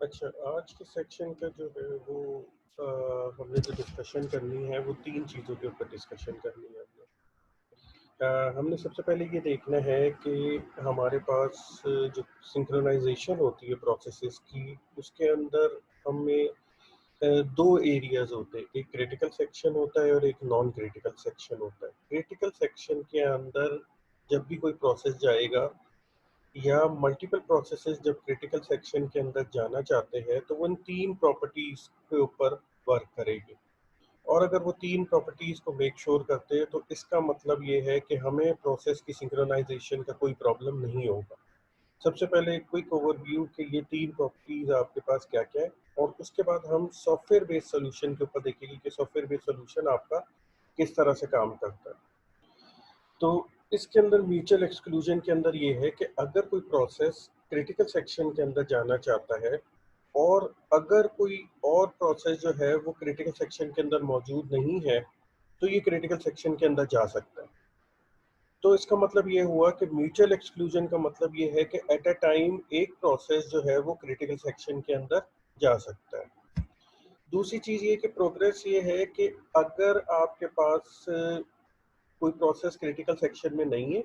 अच्छा, आज के सेक्शन का जो है वो हमने जो डिस्कशन करनी है वो 3 चीज़ों के ऊपर डिस्कशन करनी है हमने। हमने सबसे पहले ये देखना है कि हमारे पास जो सिंक्रोनाइज़ेशन होती है प्रोसेसेस की, उसके अंदर हमें 2 एरियाज़ होते हैं। एक क्रिटिकल सेक्शन होता है और एक नॉन क्रिटिकल सेक्शन होता है। क्रिटिकल सेक्शन के अंदर जब भी कोई प्रोसेस जाएगा या मल्टीपल प्रोसेसेस जब क्रिटिकल सेक्शन के अंदर जाना चाहते हैं तो वो इन 3 प्रॉपर्टीज़ के ऊपर वर्क करेगी। और अगर वो 3 प्रॉपर्टीज़ को मेक श्योर करते हैं तो इसका मतलब ये है कि हमें प्रोसेस की सिंक्रोनाइज़ेशन का कोई प्रॉब्लम नहीं होगा। सबसे पहले एक क्विक ओवरव्यू कि ये 3 प्रॉपर्टीज़ आपके पास क्या-क्या है और उसके बाद हम सॉफ्टवेयर बेस्ड सॉल्यूशन के ऊपर देखेंगे कि सॉफ्टवेयर बेस्ड सॉल्यूशन आपका किस तरह से काम करता है। तो इसके अंदर म्यूचुअल एक्सक्लूजन के अंदर ये है कि अगर कोई प्रोसेस क्रिटिकल सेक्शन के अंदर जाना चाहता है और अगर कोई और प्रोसेस जो है वो क्रिटिकल सेक्शन के अंदर मौजूद नहीं है तो ये क्रिटिकल सेक्शन के अंदर जा सकता है। तो इसका मतलब ये हुआ कि म्यूचुअल एक्सक्लूजन का मतलब ये है कि एट अ टाइम एक प्रोसेस जो है वो क्रिटिकल सेक्शन के अंदर जा सकता है। दूसरी चीज़ ये कि प्रोग्रेस ये है कि अगर आपके पास कोई प्रोसेस क्रिटिकल सेक्शन में नहीं है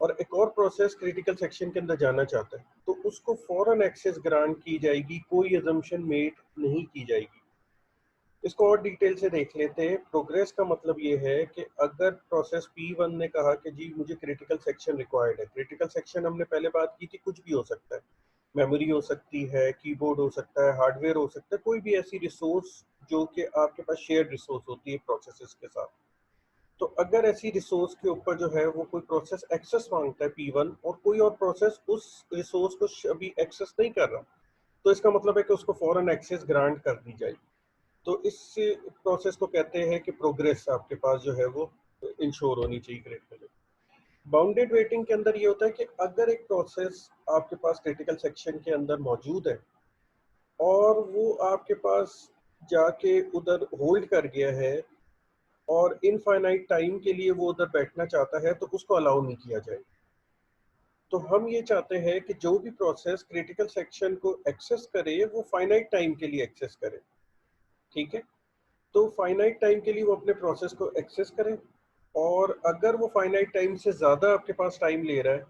और एक और प्रोसेस क्रिटिकल सेक्शन के अंदर जाना चाहता है तो उसको फौरन एक्सेस ग्रांट की जाएगी, कोई अजम्पशन मेड नहीं की जाएगी। इसको और डिटेल से देख लेते हैं। प्रोग्रेस का मतलब ये है कि अगर प्रोसेस P1 ने कहा कि जी मुझे क्रिटिकल सेक्शन रिक्वायर्ड है, क्रिटिकल सेक्शन हमने पहले बात की थी कुछ भी हो सकता है, मेमोरी हो सकती है, कीबोर्ड हो सकता है, हार्डवेयर हो सकता है, कोई भी ऐसी रिसोर्स जो कि आपके पास शेयर्ड रिसोर्स होती है प्रोसेसेस के साथ। तो अगर ऐसी रिसोर्स के ऊपर जो है वो कोई प्रोसेस एक्सेस मांगता है P1 और कोई और प्रोसेस उस रिसोर्स को अभी एक्सेस नहीं कर रहा तो इसका मतलब है कि उसको फौरन एक्सेस ग्रांट कर दी जाएगी। तो इस प्रोसेस को कहते हैं कि प्रोग्रेस आपके पास जो है वो इंश्योर होनी चाहिए क्रिटिकल। बाउंडेड वेटिंग के अंदर ये होता है कि अगर एक प्रोसेस आपके पास क्रिटिकल सेक्शन के अंदर मौजूद है और वो आपके पास जाके उधर होल्ड कर गया है और इनफाइनाइट टाइम के लिए वो उधर बैठना चाहता है तो उसको अलाउ नहीं किया जाए। तो हम ये चाहते हैं कि जो भी प्रोसेस क्रिटिकल सेक्शन को एक्सेस करे वो फाइनाइट टाइम के लिए एक्सेस करे। ठीक है, तो फाइनाइट टाइम के लिए वो अपने प्रोसेस को एक्सेस करें और अगर वो फाइनाइट टाइम से ज़्यादा आपके पास टाइम ले रहा है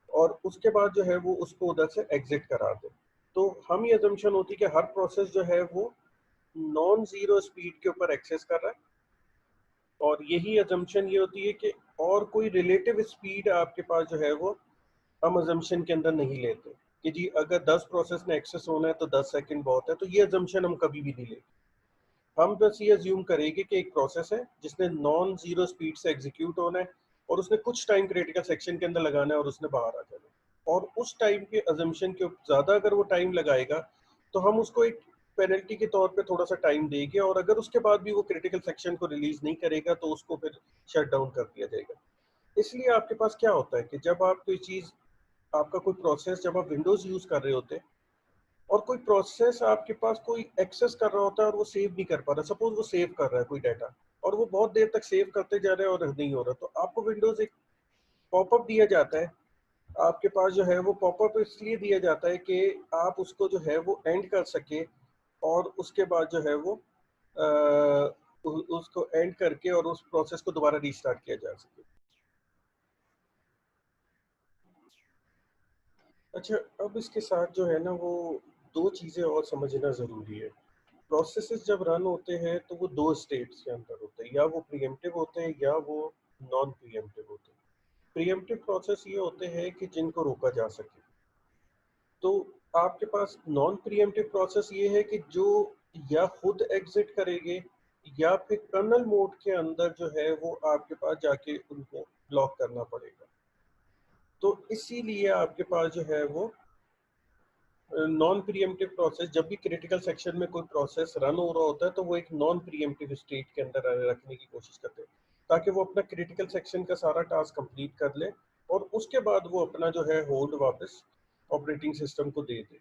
और उसके बाद जो है वो उसको उधर से एग्जिट करा दे। तो हम ये अजम्पशन होती है कि हर प्रोसेस जो है वो नॉन ज़ीरो स्पीड के ऊपर एक्सेस कर रहा है और यही अजम्पशन ये होती है कि और कोई रिलेटिव स्पीड आपके पास जो है वो हम अजम्पशन के अंदर नहीं लेते कि जी अगर 10 प्रोसेस ने एक्सेस होना है तो 10 सेकंड बहुत है, तो ये अजम्पशन हम कभी भी नहीं लेते। हम बस ये अज्यूम करेंगे कि एक प्रोसेस है जिसने नॉन जीरो स्पीड से एग्जीक्यूट होना है और उसने कुछ टाइम क्रिटिकल सेक्शन के अंदर लगाना है और उसने बाहर आ जाना है और उस टाइम के अजम्पशन के ज़्यादा अगर वो टाइम लगाएगा तो हम उसको एक पेनल्टी के तौर पे थोड़ा सा टाइम देंगे और अगर उसके बाद भी वो क्रिटिकल सेक्शन को रिलीज नहीं करेगा तो उसको फिर शट डाउन कर दिया जाएगा। इसलिए आपके पास क्या होता है कि जब आप कोई चीज़, आपका कोई प्रोसेस, जब आप विंडोज़ यूज़ कर रहे होते हैं और कोई प्रोसेस आपके पास कोई एक्सेस कर रहा होता है और वो सेव नहीं कर पा रहा, सपोज वो सेव कर रहा है कोई डाटा और वो बहुत देर तक सेव करते जा रहे हैं और नहीं हो रहा, तो आपको विंडोज एक पॉपअप दिया जाता है। आपके पास जो है वो पॉपअप इसलिए दिया जाता है कि आप उसको जो है वो एंड कर सके और उसके बाद जो है वो उसको एंड करके और उस प्रोसेस को दोबारा रीस्टार्ट किया जा सके। अच्छा, अब इसके साथ जो है ना वो दो चीज़ें और समझना ज़रूरी है। प्रोसेसेस जब रन होते हैं तो वो दो स्टेट्स के अंदर होते हैं, या वो प्रीएम्प्टिव होते हैं या वो नॉन प्रीएम्प्टिव होते हैं। प्रीएम्प्टिव प्रोसेस ये होते हैं कि जिनको रोका जा सके। तो आपके पास नॉन प्रीएम्प्टिव प्रोसेस ये है कि जो या खुद एग्जिट करेंगे या फिर कर्नल मोड के अंदर जो है वो आपके पास जाके उनको ब्लॉक करना पड़ेगा। तो इसीलिए आपके पास जो है वो नॉन प्रीएम्प्टिव प्रोसेस, जब भी क्रिटिकल सेक्शन में कोई प्रोसेस रन हो रहा होता है तो वो एक नॉन प्रीएम्प्टिव स्टेट के अंदर रखने की कोशिश करते हैं ताकि वो अपना क्रिटिकल सेक्शन का सारा टास्क कंप्लीट कर ले और उसके बाद वो अपना जो है होल्ड वापस ऑपरेटिंग सिस्टम को दे दे।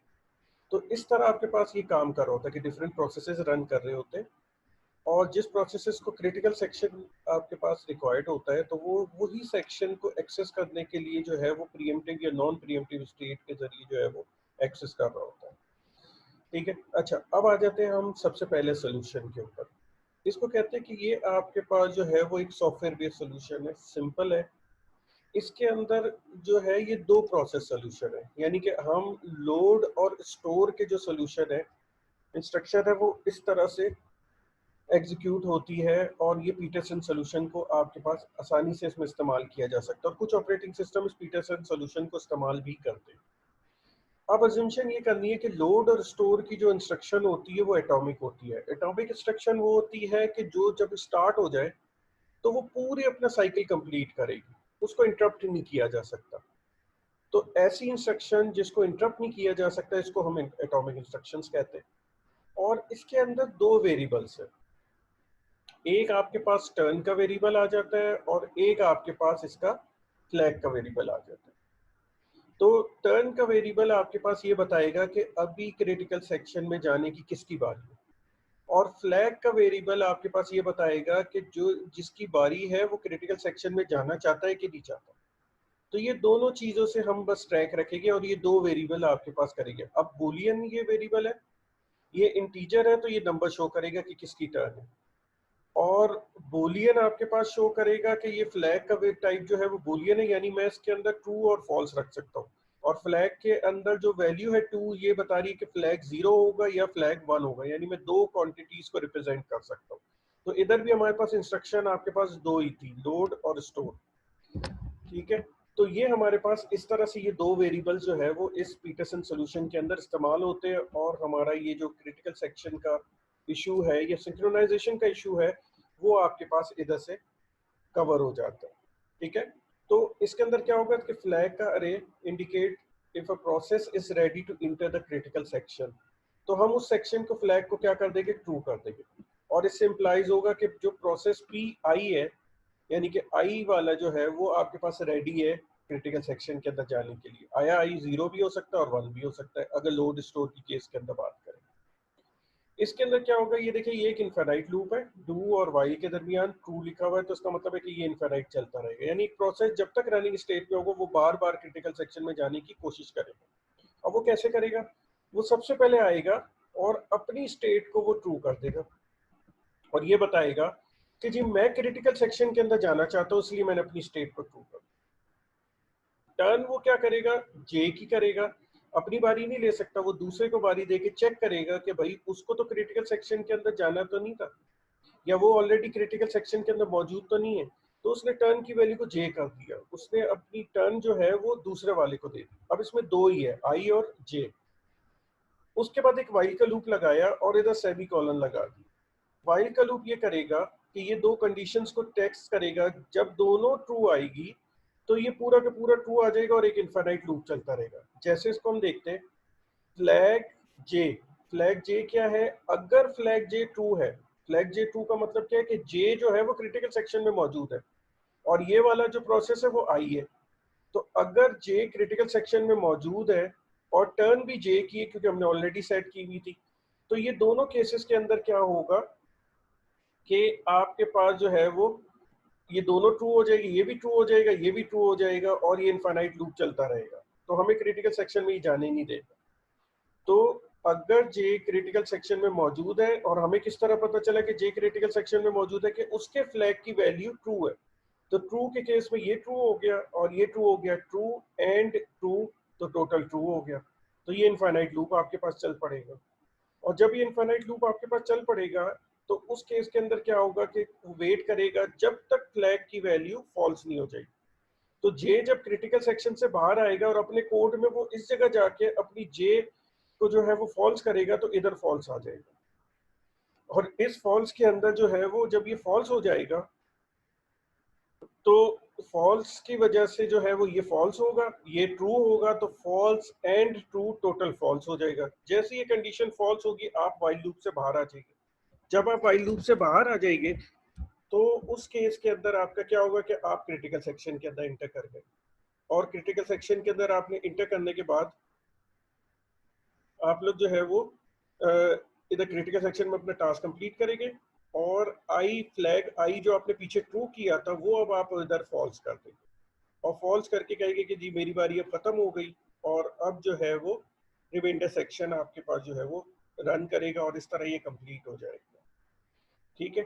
तो इस तरह आपके पास ये काम कर रहा होता है कि डिफरेंट प्रोसेसेस रन कर रहे होते हैं और जिस प्रोसेसेस को क्रिटिकल सेक्शन आपके पास रिक्वायर्ड होता है तो वो वही सेक्शन को एक्सेस करने के लिए जो है वो प्रीएम्प्टिव या नॉन प्रीएम्प्टिव स्टेट के जरिए जो है वो एक्सेस कर रहा होता है। ठीक है। अच्छा, अब आ जाते हैं हम सबसे पहले सोल्यूशन के ऊपर। इसको कहते हैं कि ये आपके पास जो है वो एक सॉफ्टवेयर बेस्ड सोल्यूशन है, सिंपल है। इसके अंदर जो है ये दो प्रोसेस सोल्यूशन है, यानी कि हम लोड और स्टोर के जो सोल्यूशन है, इंस्ट्रक्शन है, वो इस तरह से एग्जीक्यूट होती है और ये पीटरसन सोल्यूशन को आपके पास आसानी से इसमें इस्तेमाल किया जा सकता है, और कुछ ऑपरेटिंग सिस्टम इस पीटरसन सोल्यूशन को इस्तेमाल भी करते हैं। अब अजम्पशन ये करनी है कि लोड और स्टोर की जो इंस्ट्रक्शन होती है वो एटॉमिक होती है। एटॉमिक इंस्ट्रक्शन वो होती है कि जो जब स्टार्ट हो जाए तो वो पूरे अपना साइकिल कंप्लीट करेगी, उसको इंटरप्ट नहीं किया जा सकता। तो ऐसी इंस्ट्रक्शन जिसको इंटरप्ट नहीं किया जा सकता, इसको हम एटॉमिक इंस्ट्रक्शंस कहते हैं। और इसके अंदर दो वेरिएबल्स है, एक आपके पास टर्न का वेरिएबल आ जाता है और एक आपके पास इसका फ्लैग का वेरिएबल आ जाता है। तो टर्न का वेरिएबल आपके पास ये बताएगा कि अभी क्रिटिकल सेक्शन में जाने की किसकी बारी है, और फ्लैग का वेरिएबल आपके पास ये बताएगा कि जो जिसकी बारी है वो क्रिटिकल सेक्शन में जाना चाहता है कि नहीं चाहता। तो ये दोनों चीजों से हम बस ट्रैक रखेंगे और ये दो वेरिएबल आपके पास करेंगे। अब बूलियन ये वेरिएबल है, ये इंटीजर है तो ये नंबर शो करेगा कि किसकी टर्न है, और बूलियन आपके पास शो करेगा कि ये फ्लैग का वेट टाइप जो है वो बूलियन है, यानी मैं इसके अंदर ट्रू और फॉल्स रख सकता हूँ। और फ्लैग के अंदर जो वैल्यू है टू, ये बता रही है कि फ्लैग 0 होगा या फ्लैग 1 होगा, यानी मैं दो क्वांटिटीज को रिप्रेजेंट कर सकता हूँ। तो इधर भी हमारे पास इंस्ट्रक्शन आपके पास दो ही थी, लोड और स्टोर। ठीक है। तो ये हमारे पास इस तरह से ये दो वेरिएबल्स जो है वो इस पीटरसन सॉल्यूशन के अंदर इस्तेमाल होते हैं, और हमारा ये जो क्रिटिकल सेक्शन का इशू है या सिंक्रोनाइजेशन का इशू है वो आपके पास इधर से कवर हो जाता है। ठीक है। तो इसके अंदर क्या होगा कि फ्लैग का array indicate if a process is ready to enter the critical section, तो हम उस सेक्शन को फ्लैग को क्या कर देंगे, ट्रू कर देंगे। और इससे इम्प्लाइज होगा कि जो प्रोसेस पी आई है, यानी कि आई वाला जो है वो आपके पास रेडी है क्रिटिकल सेक्शन के अंदर जाने के लिए। आया आई 0 भी हो सकता है और 1 भी हो सकता है, अगर लोड स्टोर की केस के अंदर बात करें। इसके अंदर क्या होगा, ये देखिए ये एक इनफाइनाइट लूप है, डू और वाइल के दरमियान ट्रू लिखा हुआ है, तो इसका मतलब है कि ये इनफाइनाइट चलता रहेगा, यानी एक प्रोसेस जब तक रनिंग स्टेट में होगा वो बार बार क्रिटिकल सेक्शन में जाने की कोशिश करेगा। अब वो कैसे करेगा, वो सबसे पहले आएगा और अपनी स्टेट को वो ट्रू कर देगा और ये बताएगा कि जी मैं क्रिटिकल सेक्शन के अंदर जाना चाहता हूँ, इसलिए मैंने अपनी स्टेट को ट्रू कर। टर्न वो क्या करेगा, जे की करेगा, अपनी बारी नहीं ले सकता, वो दूसरे को बारी देके चेक करेगा कि भाई उसको तो क्रिटिकल सेक्शन के अंदर जाना तो नहीं था, या वो ऑलरेडी क्रिटिकल सेक्शन के अंदर मौजूद तो नहीं है। तो उसने टर्न की वैल्यू को जे कर दिया, उसने अपनी टर्न जो है वो दूसरे वाले को दे दी। अब इसमें दो ही है, आई और जे। उसके बाद एक वाइल का लूप लगाया और इधर सेमी कॉलन लगा दी। वाइल का लूप ये करेगा कि ये दो कंडीशंस को टेस्ट करेगा, जब दोनों ट्रू आएगी तो ये पूरा का पूरा ट्रू आ जाएगा और एक इनफाइनाइट लूप चलता रहेगा। जैसे इसको हम देखते हैं, फ्लैग जे, फ्लैग जे क्या है, अगर फ्लैग जे ट्रू है, फ्लैग जे ट्रू का मतलब क्या है कि जे जो है वो क्रिटिकल सेक्शन में मौजूद है और ये वाला जो प्रोसेस है वो आई है। तो अगर जे क्रिटिकल सेक्शन में मौजूद है और टर्न भी जे की है क्योंकि हमने ऑलरेडी सेट की हुई थी, तो ये दोनों केसेस के अंदर क्या होगा कि आपके पास जो है वो ये दोनों ट्रू हो जाएगी, ये भी ट्रू हो जाएगा, ये भी ट्रू हो जाएगा, और ये इनफाइनाइट लूप चलता रहेगा। तो हमें क्रिटिकल सेक्शन में ही जाने नहीं देगा। तो अगर जे क्रिटिकल सेक्शन में मौजूद है, और हमें किस तरह पता चला कि जे क्रिटिकल सेक्शन में मौजूद है, कि उसके फ्लैग की वैल्यू ट्रू है। तो ट्रू के केस में ये ट्रू हो गया और ये ट्रू हो गया, ट्रू एंड ट्रू, तो टोटल ट्रू हो गया। तो ये इनफाइनाइट लूप आपके पास चल पड़ेगा। और जब ये इनफाइनाइट लूप आपके पास चल पड़ेगा तो उस केस के अंदर क्या होगा कि वेट करेगा जब तक फ्लैग की वैल्यू फॉल्स नहीं हो जाएगी। तो जे जब क्रिटिकल सेक्शन से बाहर आएगा और अपने कोड में वो इस जगह जाके अपनी जे को जो है वो फॉल्स करेगा, तो इधर फॉल्स आ जाएगा। और इस फॉल्स के अंदर जो है वो जब ये फॉल्स हो जाएगा तो फॉल्स की वजह से जो है वो ये फॉल्स होगा, ये ट्रू होगा, तो false and true total false हो जाएगा। जैसे ये कंडीशन फॉल्स होगी आप व्हाइल लूप से बाहर आ जाएंगे। जब आप व्हाइल लूप से बाहर आ जाएंगे तो उस केस के अंदर आपका क्या होगा कि आप क्रिटिकल सेक्शन के अंदर इंटर कर गए, और क्रिटिकल सेक्शन के अंदर आपने इंटर करने के बाद आप लोग जो है वो इधर क्रिटिकल सेक्शन में अपना टास्क कंप्लीट करेंगे, और आई फ्लैग आई जो आपने पीछे ट्रू किया था वो अब आप इधर फॉल्स कर देंगे, और फॉल्स करके कहेंगे कि जी मेरी बारी अब खत्म हो गई, और अब जो है वो रिमाइंडर सेक्शन आपके पास जो है वो रन करेगा और इस तरह ये कंप्लीट हो जाएगा। ठीक है,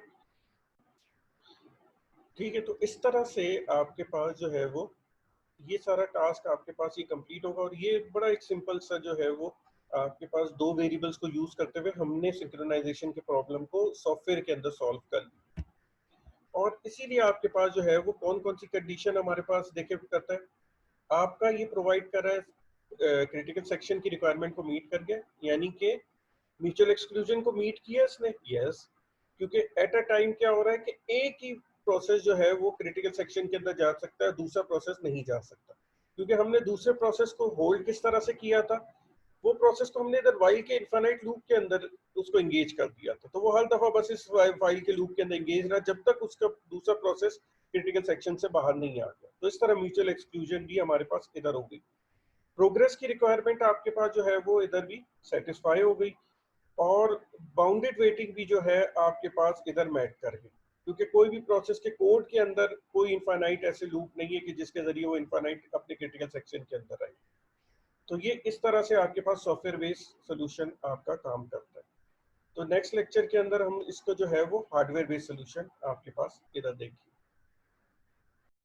ठीक है। तो इस तरह से आपके पास जो है वो ये सारा टास्क आपके पास ये कंप्लीट होगा, और ये बड़ा एक सिंपल सा जो है वो आपके पास दो वेरिएबल्स को यूज करते हुए हमने सिंक्रोनाइजेशन के प्रॉब्लम को सॉफ्टवेयर के अंदर सॉल्व कर लिया। और इसीलिए आपके पास जो है वो कौन कौन सी कंडीशन हमारे पास देखे करता है, आपका ये प्रोवाइड कर रहा है क्रिटिकल सेक्शन की रिक्वायरमेंट को मीट कर गया, यानी कि म्यूचुअल एक्सक्लूजन को मीट किया इसने, यस। क्योंकि एट अ टाइम क्या हो रहा है कि एक ही प्रोसेस जो है वो क्रिटिकल सेक्शन के अंदर जा सकता है, दूसरा प्रोसेस नहीं जा सकता। क्योंकि हमने दूसरे प्रोसेस को होल्ड किस तरह से किया था, वो प्रोसेस को हमने इधर वाइल के इनफाइनाइट लूप के अंदर उसको एंगेज कर दिया था, तो वो हर दफा बस इस वाइल के लूप के अंदर एंगेज रहा जब तक उसका दूसरा प्रोसेस क्रिटिकल सेक्शन से बाहर नहीं आ गया। तो इस तरह म्यूचुअल एक्सक्लूजन भी हमारे पास इधर हो गई। प्रोग्रेस की रिक्वायरमेंट आपके पास जो है वो इधर भी सेटिस्फाई हो गई, और बाउंडेड वेटिंग भी जो है आपके पास इधर मैच कर गई, क्योंकि कोई भी प्रोसेस के कोड के अंदर कोई इनफाइनाइट ऐसे लूप नहीं है कि जिसके जरिए वो इनफाइनाइट अपने क्रिटिकल सेक्शन के अंदर आए। तो ये इस तरह से आपके पास सॉफ्टवेयर बेस्ड सोल्यूशन आपका काम करता है। तो नेक्स्ट लेक्चर के अंदर हम इसको जो है वो हार्डवेयर बेस्ड सोल्यूशन आपके पास इधर देखेंगे।